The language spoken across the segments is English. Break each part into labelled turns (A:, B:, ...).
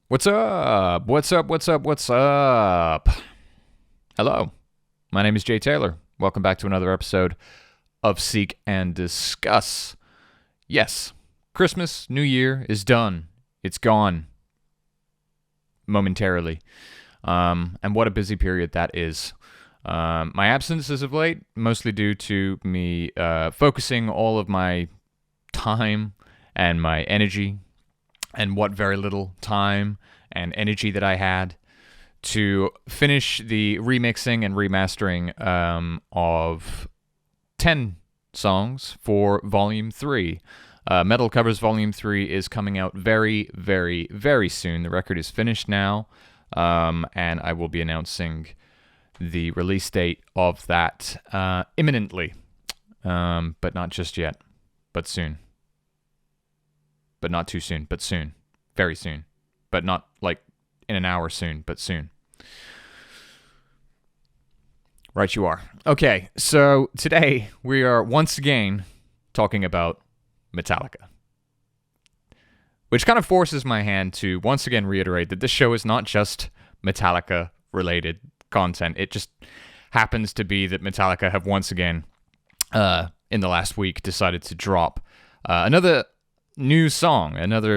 A: What's up? What's up? What's up? What's up? Hello. My name is Jay Taylor. Welcome back to another episode of Seek and Discuss. Yes, Christmas, New Year is done. It's gone. Momentarily. And what a busy period that is. My absence as of late, mostly due to me focusing all of my time and my energy and what very little time and energy that I had to finish the remixing and remastering of 10 songs for Volume 3. Metal Covers Volume 3 is coming out very, very, very soon. The record is finished now, and I will be announcing the release date of that imminently, but not just yet, but soon. But not too soon, but soon. Very soon. But not like in an hour soon, but soon. Right you are. Okay, so today we are once again talking about Metallica. Which kind of forces my hand to once again reiterate that this show is not just Metallica-related content. It just happens to be that Metallica have once again, in the last week, decided to drop another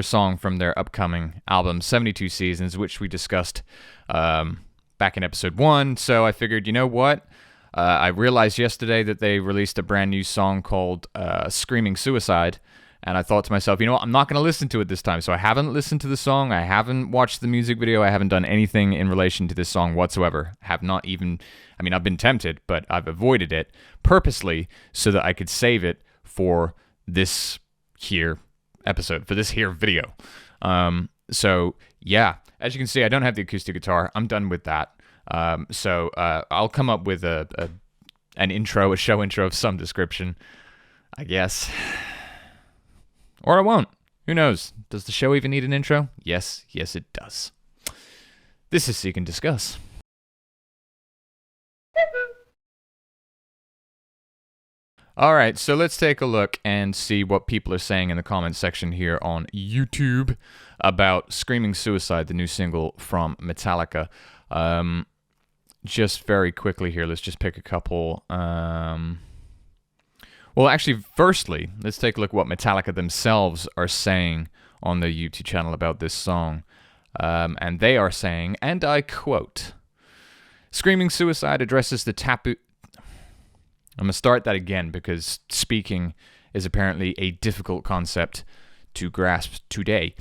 A: song from their upcoming album, 72 Seasons, which we discussed back in episode 1. So I figured, you know what? I realized yesterday that they released a brand new song called Screaming Suicide, and I thought to myself, you know what? I'm not going to listen to it this time. So I haven't listened to the song. I haven't watched the music video. I haven't done anything in relation to this song whatsoever. Have not even, I've been tempted, but I've avoided it purposely so that I could save it for this here episode, for this here video. So yeah, as you can see, I don't have the acoustic guitar. I'm done with that. So I'll come up with a show intro of some description, I guess. Or I won't. Who knows? Does the show even need an intro? Yes, it does. This is Seek and Discuss. All right, so let's take a look and see what people are saying in the comments section here on YouTube about Screaming Suicide, the new single from Metallica. Just very quickly here, let's just pick a couple. Well, actually, firstly, let's take a look at what Metallica themselves are saying on their YouTube channel about this song. And they are saying, and I quote, "Screaming Suicide addresses the taboo..." I'm going to start that again because speaking is apparently a difficult concept to grasp today.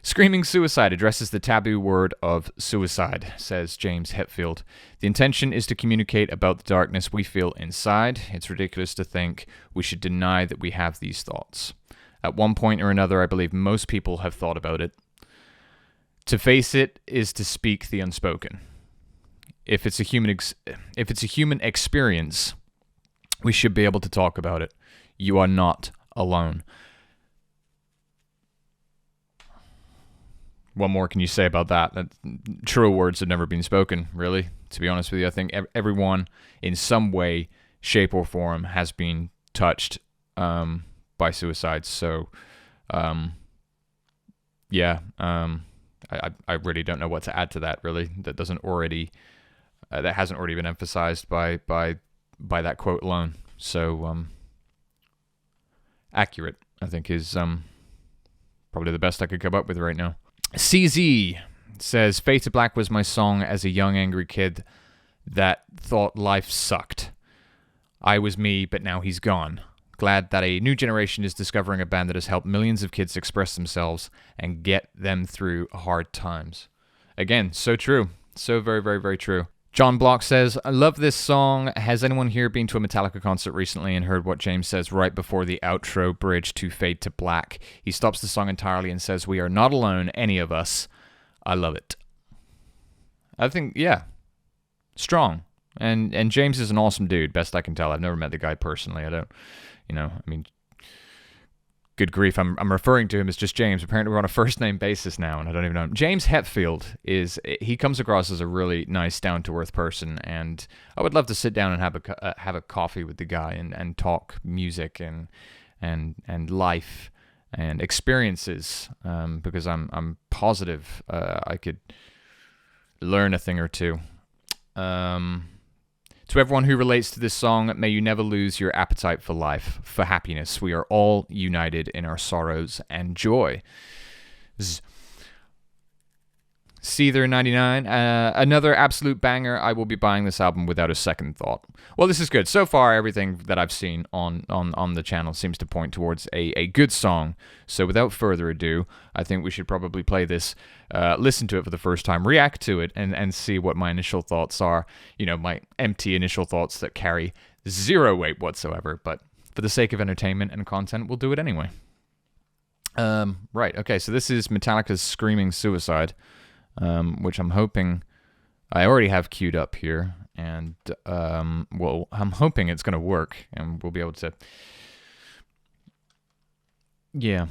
A: "Screaming Suicide addresses the taboo word of suicide," says James Hetfield. "The intention is to communicate about the darkness we feel inside. It's ridiculous to think we should deny that we have these thoughts. At one point or another, I believe most people have thought about it. To face it is to speak the unspoken. If it's a human experience, we should be able to talk about it. You are not alone." What more can you say about that? Truer words have never been spoken, really, to be honest with you. I think everyone in some way, shape, or form has been touched by suicide. So, yeah, I really don't know what to add to that, really. That hasn't already been emphasized by that quote alone. So, accurate, I think, is probably the best I could come up with right now. CZ says, "Fade to Black was my song as a young angry kid that thought life sucked. I was me, but now he's gone. Glad that a new generation is discovering a band that has helped millions of kids express themselves and get them through hard times." Again, so true. So very, very, very true. John Block says, "I love this song. Has anyone here been to a Metallica concert recently and heard what James says right before the outro bridge to Fade to Black? He stops the song entirely and says, 'We are not alone, any of us.' I love it." I think, yeah, strong. And James is an awesome dude, best I can tell. I've never met the guy personally. I don't, good grief, I'm referring to him as just James. Apparently we're on a first-name basis now, and I don't even know him. James Hetfield he comes across as a really nice, down-to-earth person, and I would love to sit down and have a coffee with the guy and talk music and life and experiences, because I'm positive I could learn a thing or two. To everyone who relates to this song, may you never lose your appetite for life, for happiness. We are all united in our sorrows and joy. Seether99, another absolute banger. I will be buying this album without a second thought. Well, this is good. So far, everything that I've seen on the channel seems to point towards a good song. So without further ado, I think we should probably play this, listen to it for the first time, react to it, and see what my initial thoughts are. You know, my empty initial thoughts that carry zero weight whatsoever. But for the sake of entertainment and content, we'll do it anyway. Right, okay, so this is Metallica's Screaming Suicide. Which I'm hoping I already have queued up here, and well, I'm hoping it's going to work, and we'll be able to, yeah.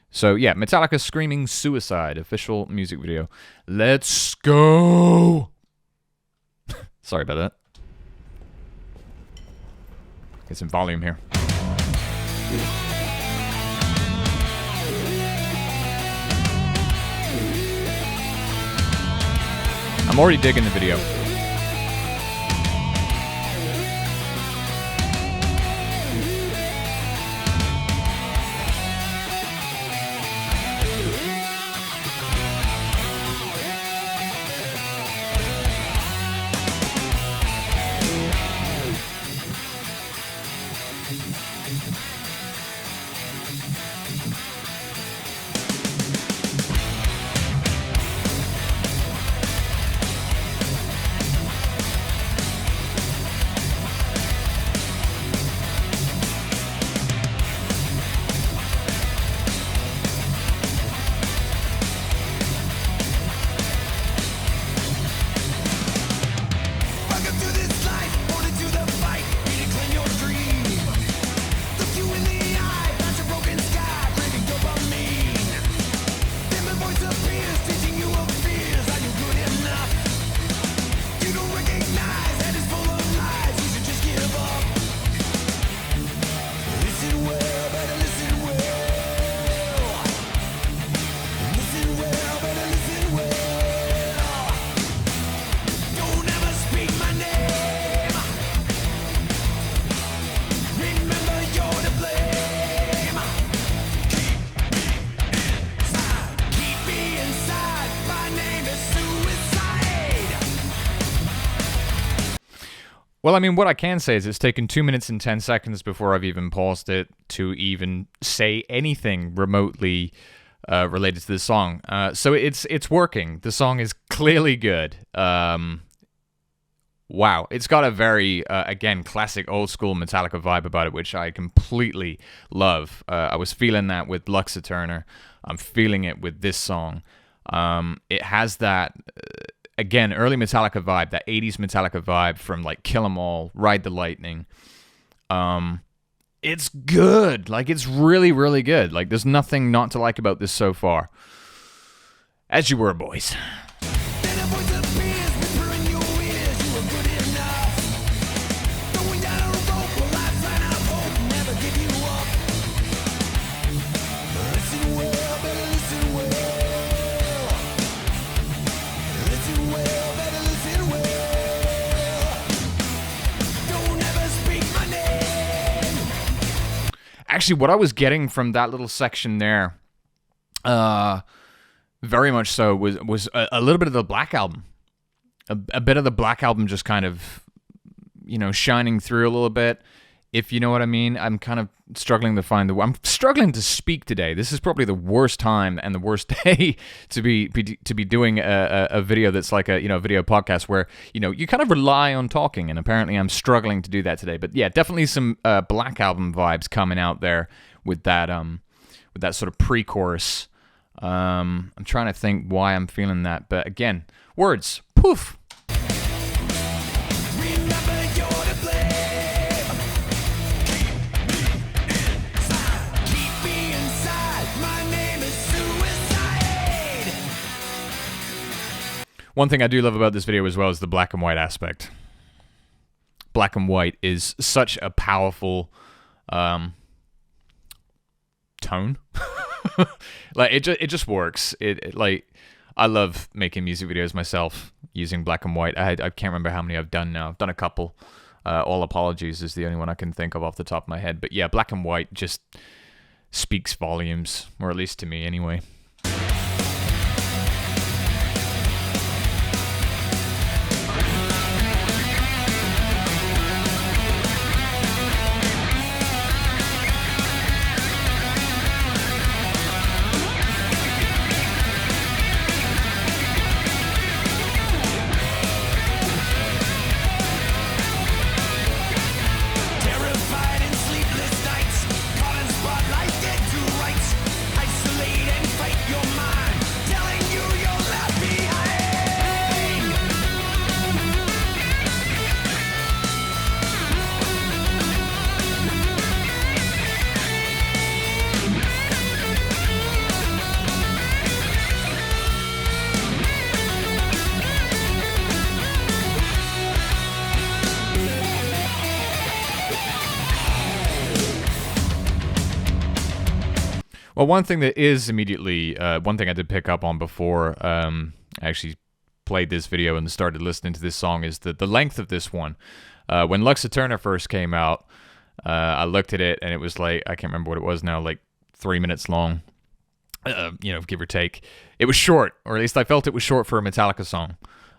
A: So yeah, Metallica Screaming Suicide, official music video. Let's go! Sorry about that. Get some volume here. I'm already digging the video. Well, I mean, what I can say is it's taken 2 minutes and 10 seconds before I've even paused it to even say anything remotely related to this song. So it's working. The song is clearly good. Wow. It's got a very, again, classic old school Metallica vibe about it, which I completely love. I was feeling that with Lux Eterna. I'm feeling it with this song. It has that... Again, early Metallica vibe, that 80s Metallica vibe from, like, Kill 'Em All, Ride the Lightning. It's good. Like, it's really, really good. Like, there's nothing not to like about this so far. As you were, boys. Actually, what I was getting from that little section there, very much so, was a little bit of the Black Album. A bit of the Black Album just kind of, you know, shining through a little bit, if you know what I mean. I'm kind of struggling to find the... I'm struggling to speak today. This is probably the worst time and the worst day to be doing a video that's like a, you know, video podcast where, you know, you kind of rely on talking, and apparently I'm struggling to do that today. But yeah, definitely some Black Album vibes coming out there with that sort of pre-chorus. I'm trying to think why I'm feeling that, but again, words, poof. One thing I do love about this video as well is the black and white aspect. Black and white is such a powerful tone. Like it just works. Like I love making music videos myself using black and white. I can't remember how many I've done now. I've done a couple. All Apologies is the only one I can think of off the top of my head. But yeah, black and white just speaks volumes, or at least to me anyway. Well, one thing that is immediately, one thing I did pick up on before I actually played this video and started listening to this song is the length of this one. When Lux Eterna first came out, I looked at it and it was like, I can't remember what it was now, like 3 minutes long, give or take. It was short, or at least I felt it was short for a Metallica song.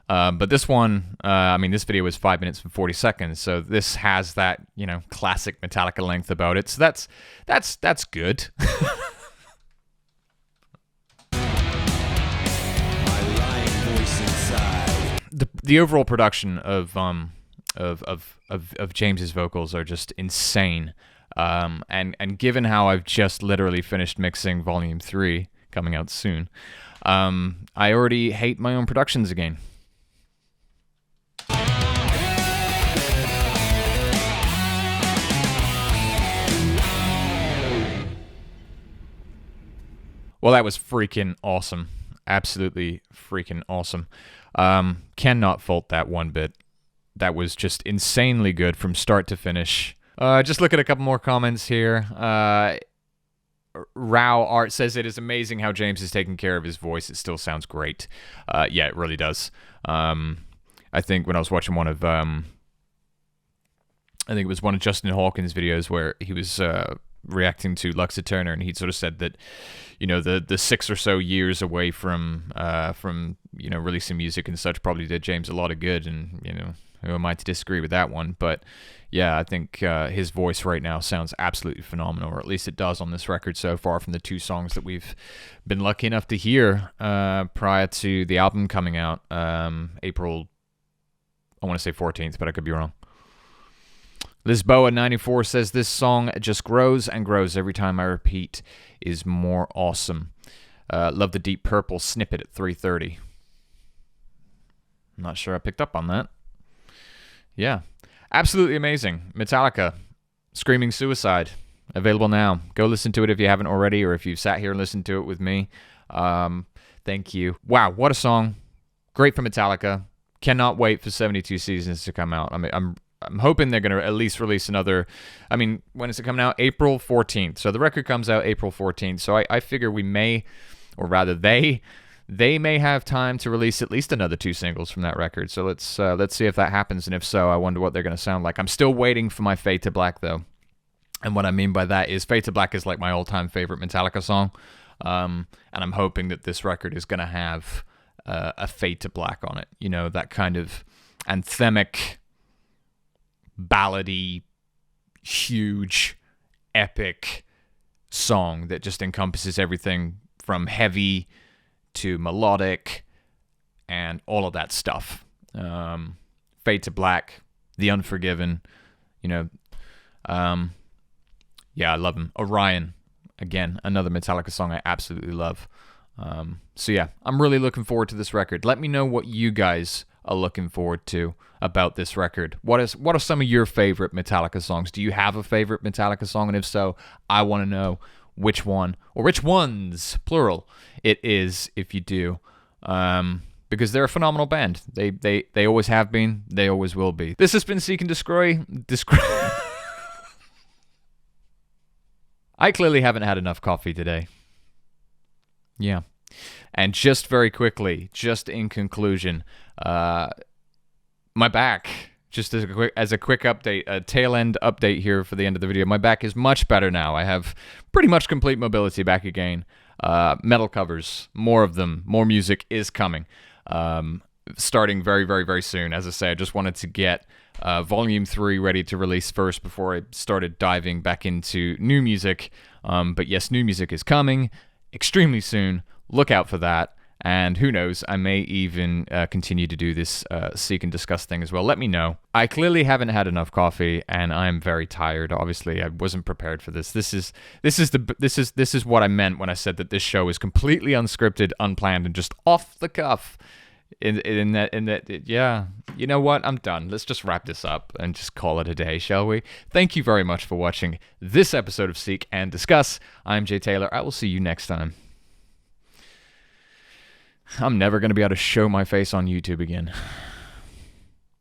A: But this one, this video was 5 minutes and 40 seconds, so this has that, classic Metallica length about it. So that's good. The overall production of James's vocals are just insane, and given how I've just literally finished mixing Volume 3, coming out soon, I already hate my own productions again. Well, that was freaking awesome. Absolutely freaking awesome. Cannot fault that one bit. That was just insanely good from start to finish. Just look at a couple more comments here. Rao Art says it is amazing how James is taking care of his voice. It still sounds great. Yeah, it really does. I think when I was watching one of, I think it was one of Justin Hawkins' videos where he was reacting to Lux Eterna, and he sort of said that, the 6 or so years away from releasing music and such probably did James a lot of good, and who am I to disagree with that one? But yeah, I think his voice right now sounds absolutely phenomenal, or at least it does on this record so far from the 2 songs that we've been lucky enough to hear prior to the album coming out, April, I want to say 14th, but I could be wrong. Lisboa94 says, this song just grows and grows every time I repeat is more awesome. Love the Deep Purple snippet at 3:30. I'm not sure I picked up on that. Yeah. Absolutely amazing. Metallica, Screaming Suicide. Available now. Go listen to it if you haven't already, or if you've sat here and listened to it with me. Thank you. Wow, what a song. Great for Metallica. Cannot wait for 72 Seasons to come out. I'm hoping they're going to at least release another. When is it coming out? April 14th. So the record comes out April 14th. So I figure we may, or rather they may have time to release at least another 2 singles from that record. So let's see if that happens, and if so, I wonder what they're going to sound like. I'm still waiting for my Fade to Black, though. And what I mean by that is Fade to Black is like my all-time favorite Metallica song. And I'm hoping that this record is going to have a Fade to Black on it. That kind of anthemic, ballady, huge, epic song that just encompasses everything from heavy to melodic and all of that stuff. Fade to Black, The Unforgiven, yeah, I love him. Orion, again, another Metallica song I absolutely love. So yeah, I'm really looking forward to this record. Let me know what you guys are looking forward to about this record. What are some of your favorite Metallica songs? Do you have a favorite Metallica song? And if so, I want to know which one, or which ones, plural, it is if you do. Because they're a phenomenal band. They always have been. They always will be. This has been Seek and Destroy. I clearly haven't had enough coffee today. Yeah. And just very quickly, just in conclusion, my back, just as a quick update, a tail end update here for the end of the video. My back is much better now. I have pretty much complete mobility back again. Metal covers, more of them, more music is coming. Starting very, very, very soon. As I say, I just wanted to get Volume 3 ready to release first before I started diving back into new music. But yes, new music is coming extremely soon. Look out for that. And who knows, I may even continue to do this seek and discuss thing as well. Let me know. I clearly haven't had enough coffee, and I'm very tired. Obviously, I wasn't prepared for this. This is what I meant when I said that this show is completely unscripted, unplanned, and just off the cuff. Yeah. You know what? I'm done. Let's just wrap this up and just call it a day, shall we? Thank you very much for watching this episode of Seek and Discuss. I'm Jay Taylor. I will see you next time. I'm never going to be able to show my face on YouTube again.